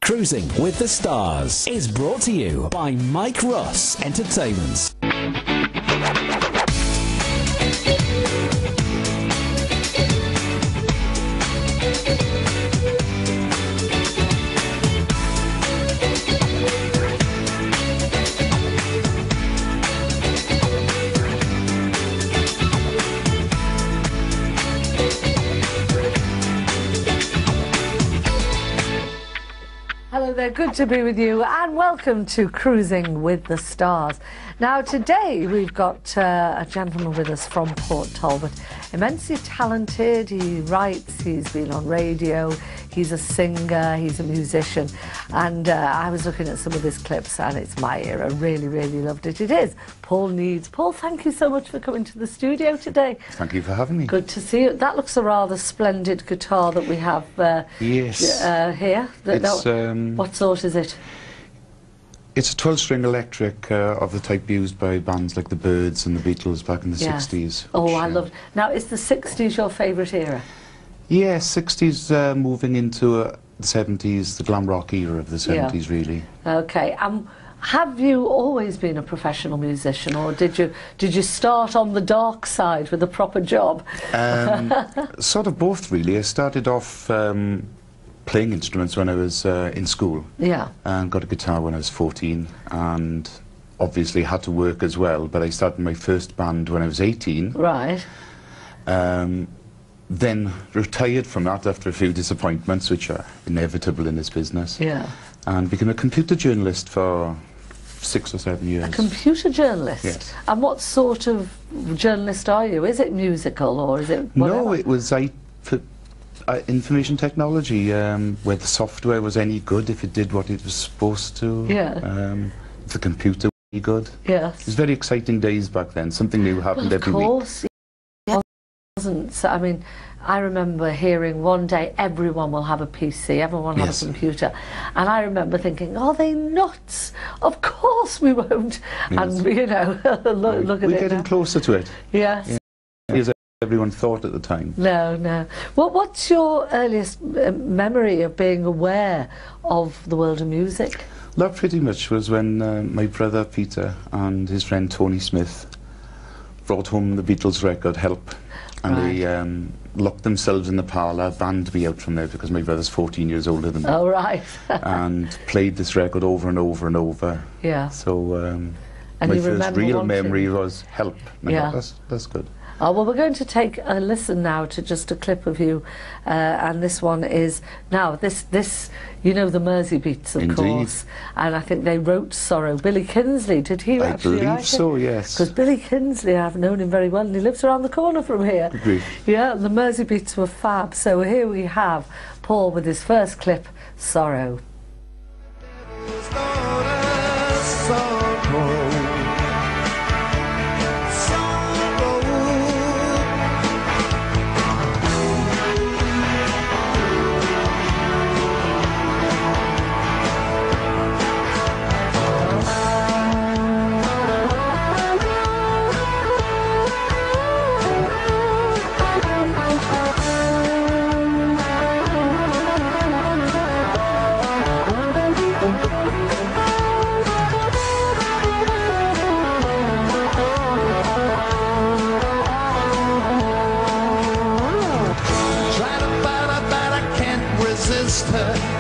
Cruising with the Stars is brought to you by Mike Ross Entertainment. Hello there, good to be with you and welcome to Cruising with the Stars. Now today we've got a gentleman with us from Port Talbot, immensely talented. He writes, he's been on radio, he's a singer, he's a musician, and I was looking at some of his clips and it's my era. Really loved it. It is Paul Needs. Paul, thank you so much for coming to the studio today. Thank you for having me. Good to see you. That looks a rather splendid guitar that we have here. What sort is it? It's a 12-string electric of the type used by bands like the Byrds and the Beatles back in the 60s. Oh, I love it. Now, is the 60s your favourite era? Yeah, 60s moving into the 70s, the glam rock era of the 70s, really. Okay. Have you always been a professional musician, or did you start on the dark side with a proper job? Sort of both, really. I started off playing instruments when I was in school. Yeah. And got a guitar when I was 14, and obviously had to work as well, but I started my first band when I was 18. Right. Then retired from that after a few disappointments, which are inevitable in this business. Yeah. And became a computer journalist for 6 or 7 years. A computer journalist? Yes. And what sort of journalist are you? Is it musical or is it whatever? No, it was information technology, where the software was any good if it did what it was supposed to. Yeah. If the computer was any good. Yes. It was very exciting days back then. Something new happened every week. Of course. It wasn't. So, I mean, I remember hearing one day everyone will have a PC, everyone will have a computer. And I remember thinking, are they nuts? Of course we won't. Yes. And, you know, look at it. We're getting closer to it. Yes. Yeah. Everyone thought at the time. No. What's your earliest memory of being aware of the world of music? That pretty much was when my brother Peter and his friend Tony Smith brought home the Beatles record, Help. And they locked themselves in the parlour, banned me out from there because my brother's 14 years older than me. Oh, right. And played this record over and over and over. Yeah. So my first real memory was Help. Yeah. That's good. Oh, well, we're going to take a listen now to just a clip of you, and this one is, now, this you know the Mersey Beats, of course, and I think they wrote Sorrow. Billy Kinsley, did he actually write it? I believe so, yes. Because Billy Kinsley, I've known him very well, and he lives around the corner from here. Agreed. Yeah, the Mersey Beats were fab, so here we have Paul with his first clip, Sorrow.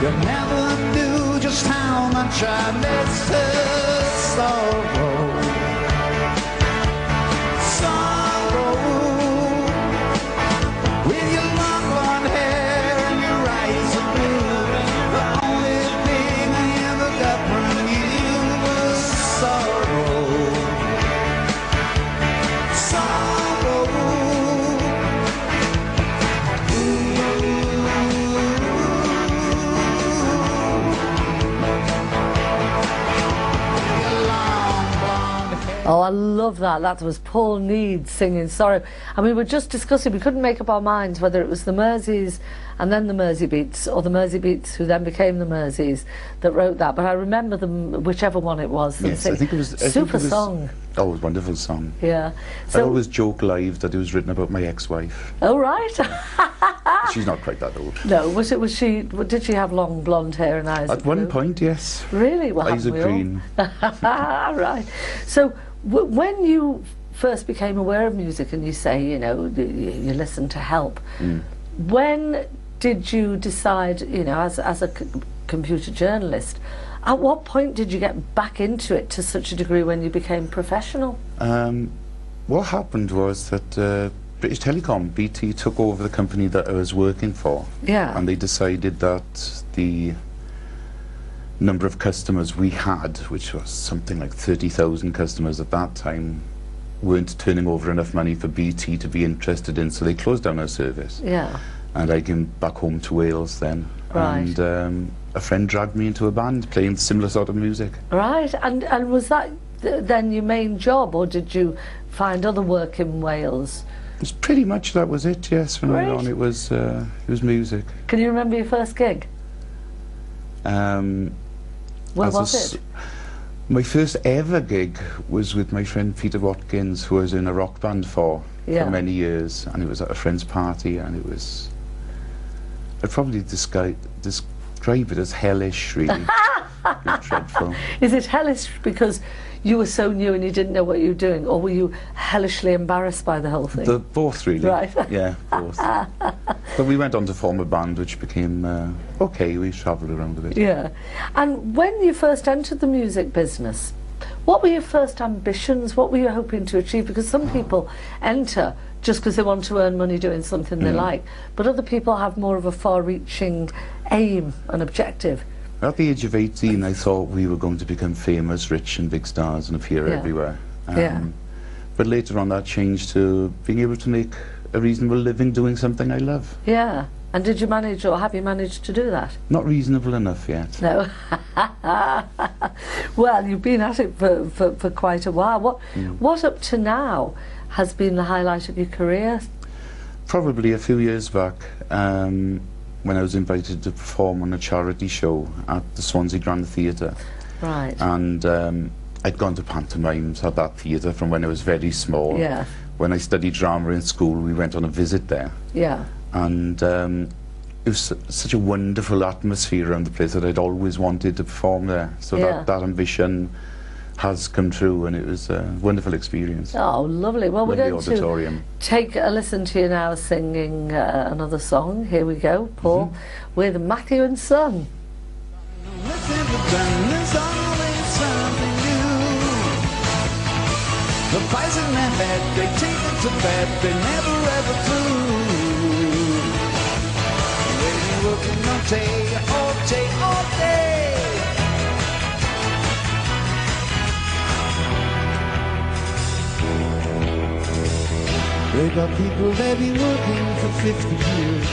You never knew just how much I missed her. Sorrow, with your long blonde hair and your eyes of blue, the only thing I ever got from you was sorrow. Oh, I love that. That was Paul Needs singing Sorrow. And we were just discussing, we couldn't make up our minds whether it was the Merseys and then the Mersey Beats, or the Mersey Beats who then became the Merseys that wrote that. But I remember them, whichever one it was. Yes, I think it was... Super song. Oh, it was a wonderful song. Yeah. So, I always joke live that it was written about my ex-wife. Oh, right. She's not quite that old. No, did she have long blonde hair and eyes? At one point, yes. Really? Well, eyes are green. Right. So when you first became aware of music, and you say, you know, you listen to help, when did you decide, you know, as a computer journalist, at what point did you get back into it to such a degree when you became professional? What happened was that British Telecom, BT, took over the company that I was working for. Yeah. And they decided that the number of customers we had, which was something like 30,000 customers at that time, weren't turning over enough money for BT to be interested in, so they closed down our service. Yeah. And I came back home to Wales then. Right. And a friend dragged me into a band playing similar sort of music. Right. And was that then your main job, or did you find other work in Wales? It was pretty much that was it, yes. From then on it was music. Can you remember your first gig? Where was it? My first ever gig was with my friend Peter Watkins, who I was in a rock band for many years, and it was at a friend's party, and it was, I'd probably describe it as hellish, really. It was dreadful. Is it hellish because you were so new and you didn't know what you were doing, or were you hellishly embarrassed by the whole thing? Both, really. Right. Yeah, both. But we went on to form a band, which became okay. We travelled around a bit. Yeah. And when you first entered the music business, what were your first ambitions? What were you hoping to achieve? Because some people enter just because they want to earn money doing something they like, but other people have more of a far-reaching aim and objective. At the age of 18, I thought we were going to become famous, rich and big stars and appear everywhere. But later on that changed to being able to make a reasonable living doing something I love. Yeah. And did you manage, or have you managed to do that? Not reasonable enough yet. No. Well, you've been at it for quite a while. What up to now has been the highlight of your career? Probably a few years back, when I was invited to perform on a charity show at the Swansea Grand Theatre. Right. And I'd gone to pantomimes at that theatre from when I was very small. Yeah. When I studied drama in school, we went on a visit there. Yeah. And it was such a wonderful atmosphere around the place that I'd always wanted to perform there. So that ambition has come true, and it was a wonderful experience. Oh, lovely. Well, we're going auditorium. to take a listen to you now singing another song. Here we go, Paul, with Matthew and Son. The poison they had, they take it to bed, they never ever through. When you're working all day, all day, all day. They got people that been working for 50 years,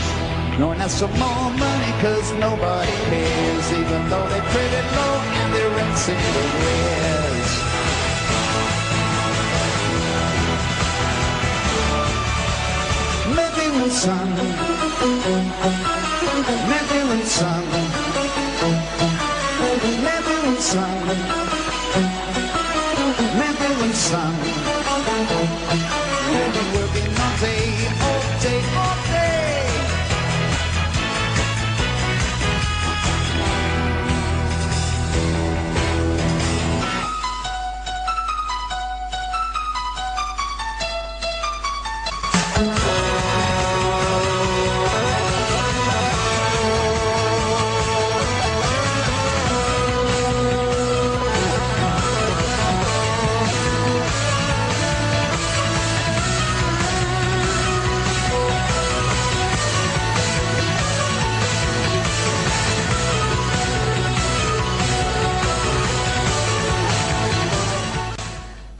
knowing that's some more money cause nobody cares, even though they credit low and their rent's in the arrears. Matthew and Son, Matthew and Son, Matthew and Son, Matthew and Son. They've been working all day, all day, all day.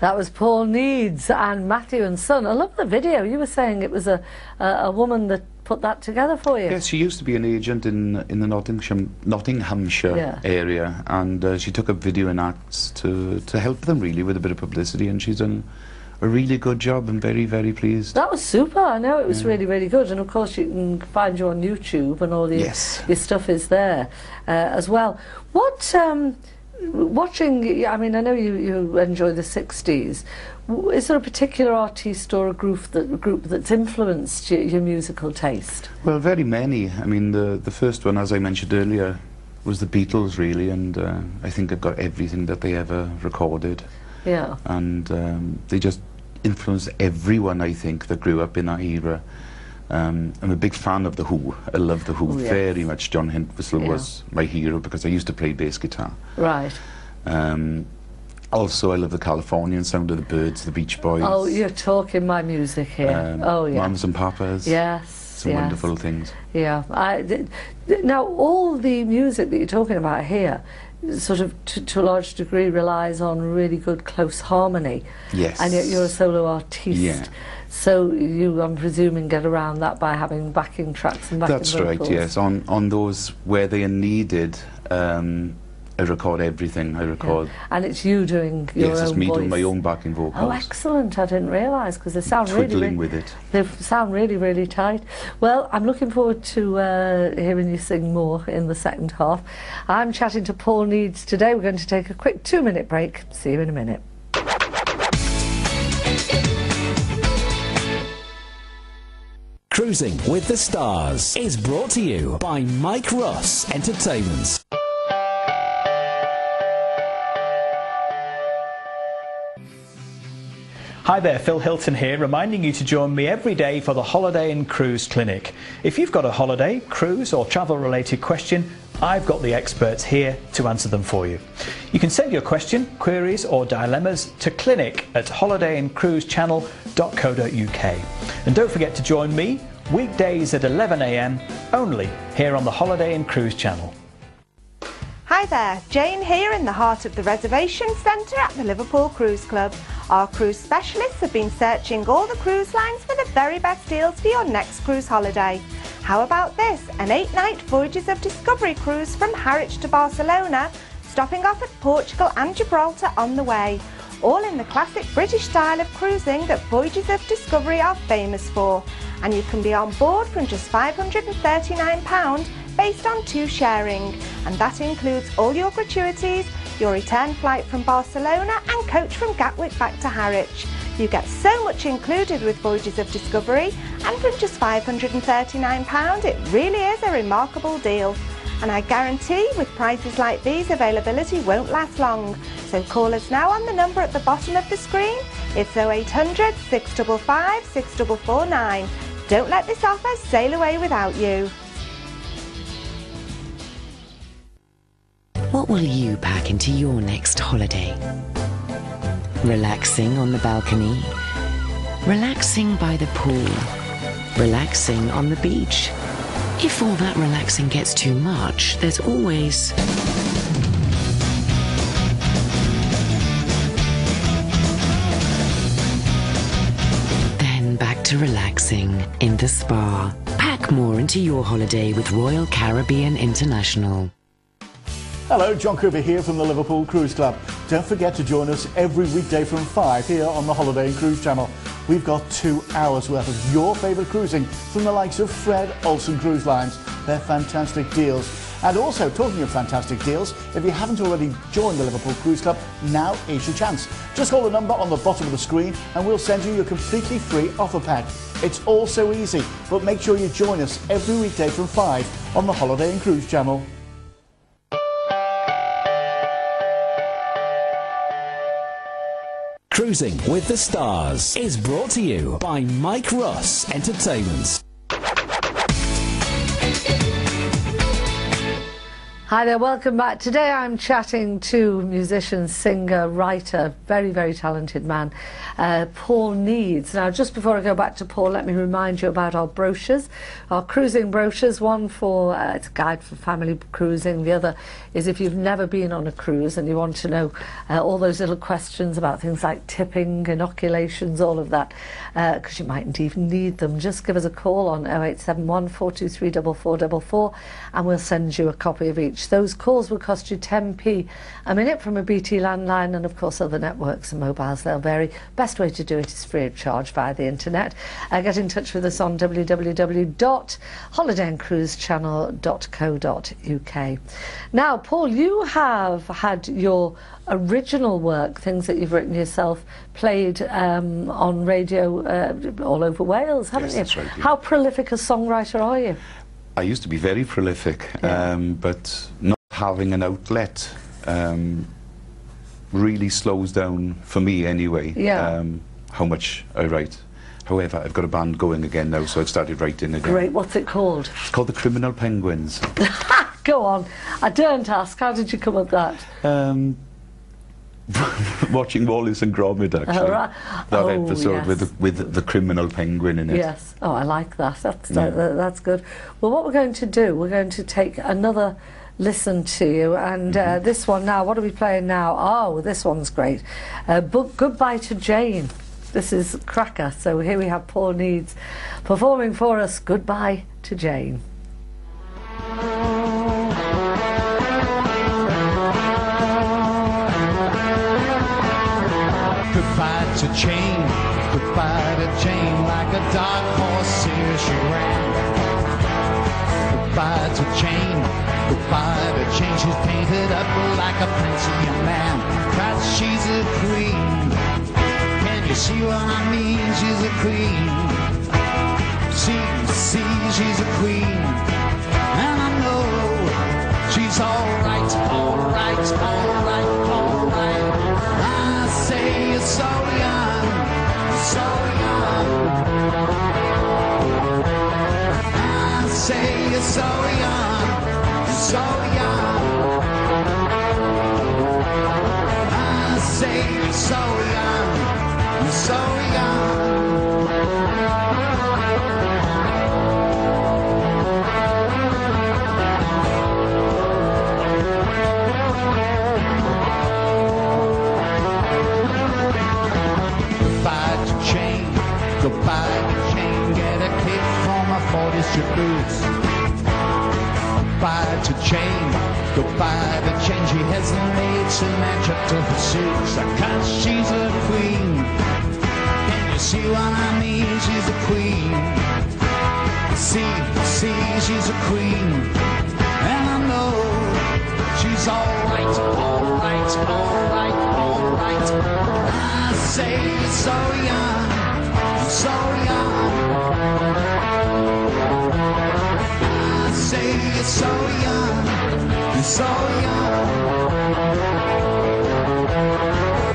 That was Paul Needs and Matthew and Son. I love the video. You were saying it was a woman that put that together for you. Yes, she used to be an agent in the Nottinghamshire area, and she took up video and acts to help them really with a bit of publicity, and she's done a really good job. I'm very, very pleased. That was super. I know it was really, really good. And of course you can find you on YouTube, and all your stuff is there as well. What watching, I mean, I know you enjoy the 60s. Is there a particular artist or a group that's influenced your musical taste? Well, very many. I mean, the first one, as I mentioned earlier, was the Beatles, really, and I think I've got everything that they ever recorded. Yeah. And they just influenced everyone, I think, that grew up in that era. I'm a big fan of The Who. I love The Who very much. John Entwistle was my hero because I used to play bass guitar. Right. Also, I love the Californian sound of the Byrds, the Beach Boys. Oh, you're talking my music here. Oh, yeah. Mums and Papas. Yes. Some wonderful things. Yeah. Now, all the music that you're talking about here sort of to a large degree relies on really good close harmony. Yes. And yet you're a solo artiste. Yeah. So you, I'm presuming, get around that by having backing tracks and backing vocals. That's right, yes. On those where they are needed, I record everything. I record... Yeah. And it's you doing your own voice? Yes, it's me doing my own backing vocals. Oh, excellent. I didn't realise, because they sound Twiddling with it. They sound really, really tight. Well, I'm looking forward to hearing you sing more in the second half. I'm chatting to Paul Needs today. We're going to take a quick 2-minute break. See you in a minute. Cruising with the Stars is brought to you by Mike Ross Entertainment. Hi there, Phil Hilton here, reminding you to join me every day for the Holiday and Cruise Clinic. If you've got a holiday, cruise or travel related question, I've got the experts here to answer them for you. You can send your question, queries or dilemmas to clinic@holidayandcruisechannel.co.uk. And don't forget to join me weekdays at 11 AM only here on the Holiday and Cruise Channel. Hi there, Jane here in the heart of the reservation centre at the Liverpool Cruise Club. Our cruise specialists have been searching all the cruise lines for the very best deals for your next cruise holiday. How about this? An 8-night Voyages of Discovery cruise from Harwich to Barcelona, stopping off at Portugal and Gibraltar on the way. All in the classic British style of cruising that Voyages of Discovery are famous for. And you can be on board from just £539 based on 2 sharing. And that includes all your gratuities, your return flight from Barcelona and coach from Gatwick back to Harwich. You get so much included with Voyages of Discovery, and from just £539 it really is a remarkable deal. And I guarantee with prices like these availability won't last long. So call us now on the number at the bottom of the screen. It's 0800 655 6449. Don't let this offer sail away without you. What will you pack into your next holiday? Relaxing on the balcony? Relaxing by the pool? Relaxing on the beach? If all that relaxing gets too much, there's always... Then back to relaxing in the spa. Pack more into your holiday with Royal Caribbean International. Hello, John Cooper here from the Liverpool Cruise Club. Don't forget to join us every weekday from 5 here on the Holiday and Cruise Channel. We've got 2 hours worth of your favourite cruising from the likes of Fred Olsen Cruise Lines. They're fantastic deals. And also, talking of fantastic deals, if you haven't already joined the Liverpool Cruise Club, now is your chance. Just call the number on the bottom of the screen and we'll send you your completely free offer pack. It's all so easy, but make sure you join us every weekday from 5 on the Holiday and Cruise Channel. Cruising with the Stars is brought to you by Mike Ross Entertainment. Hi there, welcome back. Today I'm chatting to musician, singer, writer, very, very talented man, Paul Needs. Now, just before I go back to Paul, let me remind you about our brochures, our cruising brochures. One for, it's a guide for family cruising. The other is if you've never been on a cruise and you want to know all those little questions about things like tipping, inoculations, all of that, because you mightn't even need them. Just give us a call on 0871 423 4444 and we'll send you a copy of each. each. Those calls will cost you 10p a minute from a BT landline, and of course other networks and mobiles, they'll vary. Best way to do it is free of charge via the internet. Get in touch with us on www.holidayandcruisechannel.co.uk. Now, Paul, you have had your original work, things that you've written yourself, played on radio all over Wales, haven't Yes, you? that's right, yeah. How prolific a songwriter are you? I used to be very prolific, but not having an outlet really slows down, for me anyway, how much I write. However, I've got a band going again now, so I've started writing again. Great, what's it called? It's called the Criminal Penguins. Go on, I daren't ask, how did you come up with that? Watching Wallace and Gromit, actually. Right. That Oh, episode yes. with the criminal penguin in it. Yes, oh, I like that. That's good. Well, what we're going to do, we're going to take another listen to you, and this one now, what are we playing now? Oh, this one's great. Goodbye to Jane. This is cracker. So here we have Paul Needs performing for us Goodbye to Jane. Goodbye to Jane, goodbye to Jane, like a dark horse here she ran. Goodbye to Jane, goodbye to Jane, she's painted up like a prince of young man, 'cause she's a queen. Can you see what I mean? She's a queen. See, she's a queen. And I know she's alright, alright, alright, alright. I say you're so young, so young. I say you're so young, so young. I say you're so young, so young. Goodbye to Jane, get a kick from my 40 strip boots. Goodbye to Jane, goodbye to Jane, she hesitates to match up to her suits, 'cause she's a queen. Can you see what I mean? She's a queen. See, she's a queen. And I know she's alright, alright, alright, alright. I say you're so young, so young. I say you're so young, you're so young.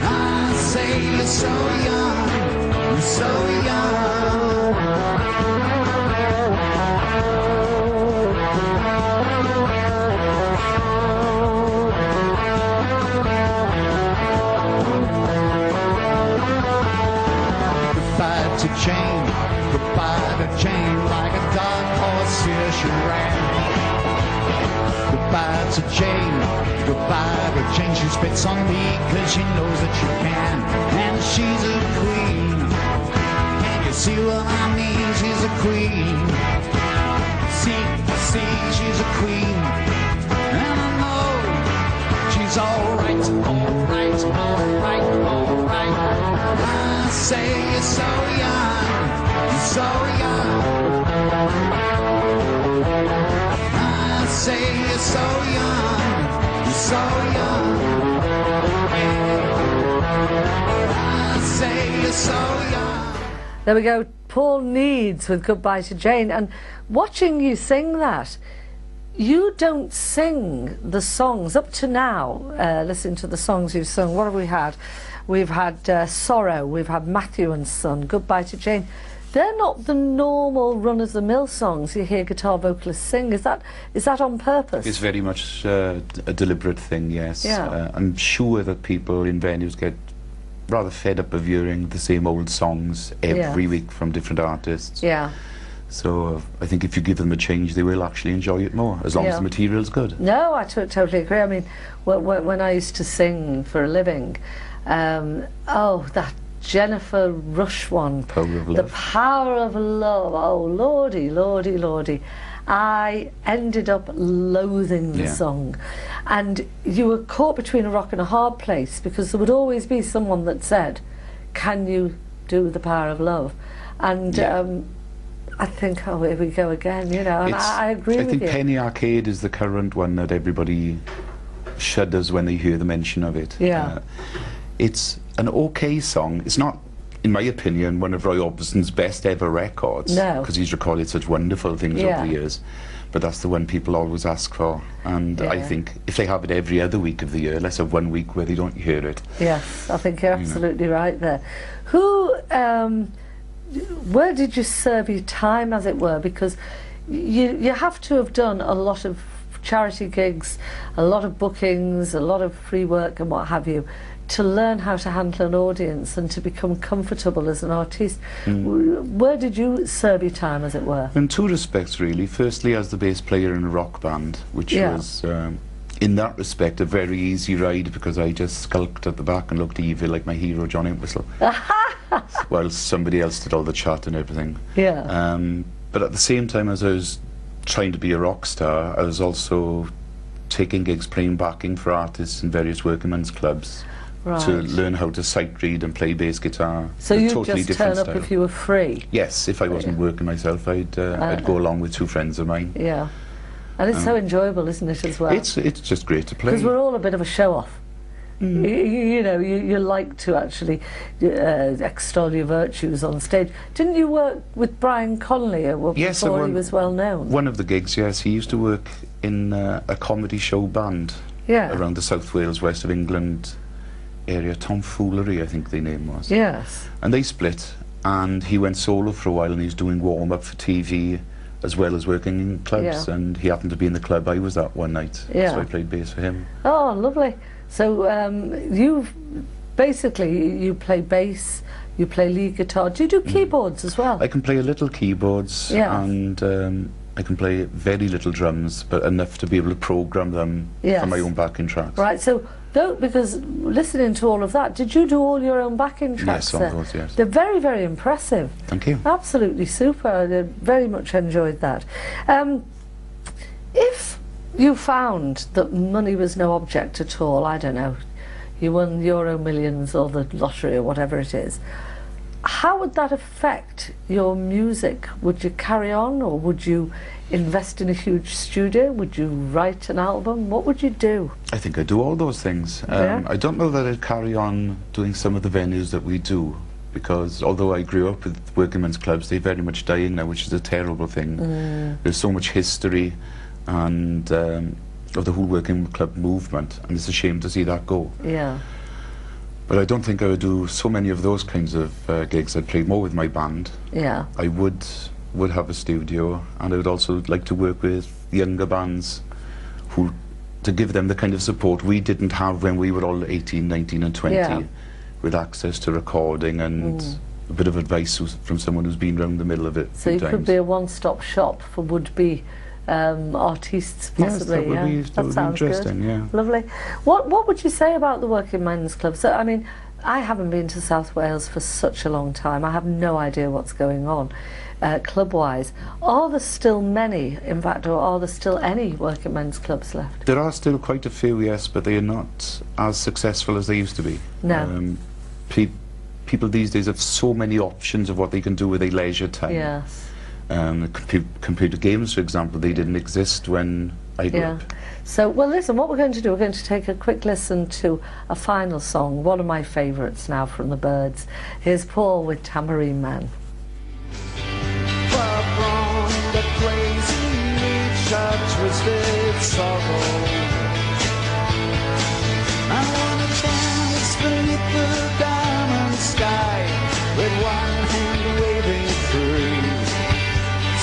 I say you're so young, you're so young. To Jane, goodbye to Jane, like a dark horse here she ran. Goodbye to Jane, goodbye to Jane, she spits on me 'cause she knows that she can, and she's a queen. Can you see what I mean? She's a queen. See, she's a queen. And I know she's alright, alright, alright, alright. I say you're so young, you're so young. I say you're so young, you're so young. I say you're so young. There we go, Paul Needs with Goodbye to Jane. And watching you sing that, you don't sing the songs up to now. Listen to the songs you've sung. What have we had? We've had Sorrow, we've had Matthew and Son, Goodbye to Jane. They're not the normal run-of-the-mill songs you hear guitar vocalists sing. Is that on purpose? It's very much a deliberate thing, yes. Yeah. I'm sure that people in venues get rather fed up of hearing the same old songs every week from different artists. Yeah. So I think if you give them a change, they will actually enjoy it more, as long as the material's good. No, I totally agree. I mean, when I used to sing for a living, that Jennifer Rush one, Power of Love. The Power of Love. Oh, lordy, lordy, lordy. I ended up loathing the song. And you were caught between a rock and a hard place, because there would always be someone that said, can you do The Power of Love? And I think, oh, here we go again, you know, and I agree with you. I think Penny Arcade is the current one that everybody shudders when they hear the mention of it. Yeah. It's an okay song. It's not, in my opinion, one of Roy Orbison's best ever records. No. Because he's recorded such wonderful things over the years. But that's the one people always ask for. And I think if they have it every other week of the year, let's have 1 week where they don't hear it. Yes, I think you're absolutely right there. Who, where did you serve your time, as it were? Because you have to have done a lot of charity gigs, a lot of bookings, a lot of free work and what have you, to learn how to handle an audience and to become comfortable as an artist. Where did you serve your time, as it were? In two respects, really. Firstly, as the bass player in a rock band, which was, in that respect, a very easy ride, because I just skulked at the back and looked evil like my hero, John Entwistle, while somebody else did all the chat and everything. But at the same time as I was trying to be a rock star, I was also taking gigs, playing backing for artists in various working men's clubs. To learn how to sight read and play bass guitar. So you'd totally just turn up if you were free? Yes, if I wasn't working myself, I'd go along with 2 friends of mine. Yeah, and it's so enjoyable, isn't it, as well? It's just great to play. Because we're all a bit of a show-off. You know, you like to actually extol your virtues on stage. Didn't you work with Brian Connolly before he was well known? One of the gigs, yes. He used to work in a comedy show band around the South Wales, west of England area. Tomfoolery, I think the name was. Yes. And they split, and he went solo for a while, and he was doing warm-up for TV as well as working in clubs, and he happened to be in the club I was at one night, so I played bass for him. Oh, lovely. So you basically, you play bass, you play lead guitar. Do you do keyboards as well? I can play a little keyboards, and I can play very little drums, but enough to be able to program them for my own backing tracks. Right, so because listening to all of that, did you do all your own backing tracks? Yes, on those, yes. They're very, very impressive. Thank you. Absolutely super. I very much enjoyed that. If you found that money was no object at all, I don't know, you won Euro Millions or the lottery or whatever it is, how would that affect your music? Would you carry on, or would you invest in a huge studio? Would you write an album? What would you do? I think I'd do all those things. I don't know that I'd carry on doing some of the venues that we do, because although I grew up with working men's clubs, they're very much dying now, which is a terrible thing. There's so much history and of the whole working club movement, and it's a shame to see that go. Yeah. But I don't think I would do so many of those kinds of gigs. I'd play more with my band. Yeah. I would have a studio, and I would also like to work with younger bands to give them the kind of support we didn't have when we were all 18, 19 and 20, with access to recording and a bit of advice from someone who's been around the middle of it. So you could be a one-stop shop for would-be artists, possibly. Yes, that would be interesting, good. Lovely. What would you say about the working men's clubs? So, I mean, I haven't been to South Wales for such a long time. I have no idea what's going on club-wise. Are there still many, in fact, or are there still any working men's clubs left? There are still quite a few, yes, but they are not as successful as they used to be. No. People these days have so many options of what they can do with their leisure time. Yes. Computer games, for example, they didn't exist when I grew up. So, well, listen, what we're going to do, we're going to take a quick listen to a final song, one of my favourites now from the Byrds. Here's Paul with Tambourine Man. Far from the crazy reach of twisted sorrow, I wanna dance beneath the diamond sky with one hand waving free,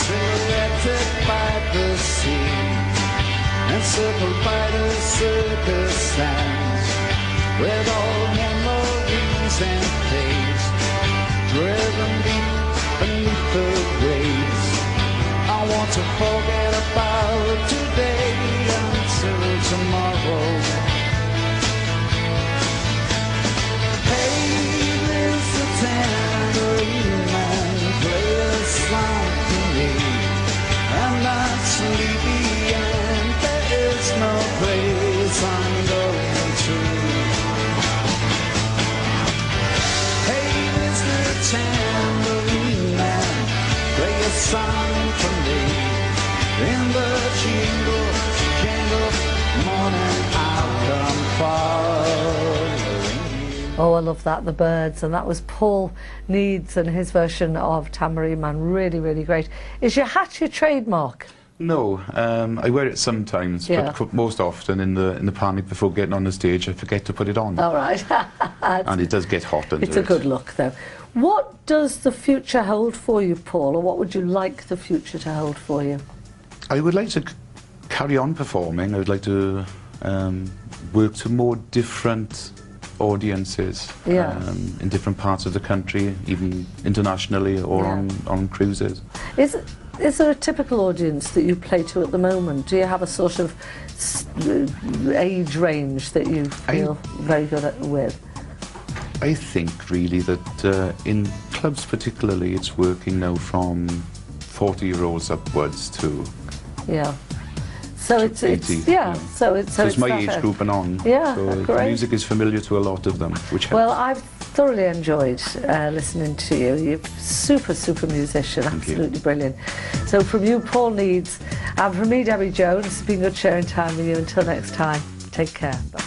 silhouetted by the sea, encircled by the circus sands, with all memories and fates driven deep beneath the waves. I want to forget about today until tomorrow. Hey, there's the tambourine man, play a song for me, and that's sleepy and there is no place I'm going to. Hey, Mr. Tambourine Man, play a song for me. In the jingle, jangle, morning I'll come following you. Oh, I love that, the Birds, and that was Paul Needs and his version of Tambourine Man. Really, really great. Is your hat your trademark? No, I wear it sometimes, Yeah. but most often in the panic before getting on the stage, I forget to put it on. All right. And it does get hot under it. It's a good look, though. What does the future hold for you, Paul, or what would you like the future to hold for you? I would like to carry on performing. I would like to work to more different audiences in different parts of the country, even internationally or on cruises. Is there a typical audience that you play to at the moment? Do you have a sort of age range that you feel very good with? I think really that in clubs particularly it's working now from 40-year-olds upwards to so it's 80, so it's my that age group and on. Yeah, so the great. music is familiar to a lot of them, which helps. Well, I've thoroughly enjoyed listening to you. You're a super musician, absolutely brilliant. So from you, Paul Needs, and from me, Debi Jones, it's been good sharing time with you. Until next time, take care. Bye.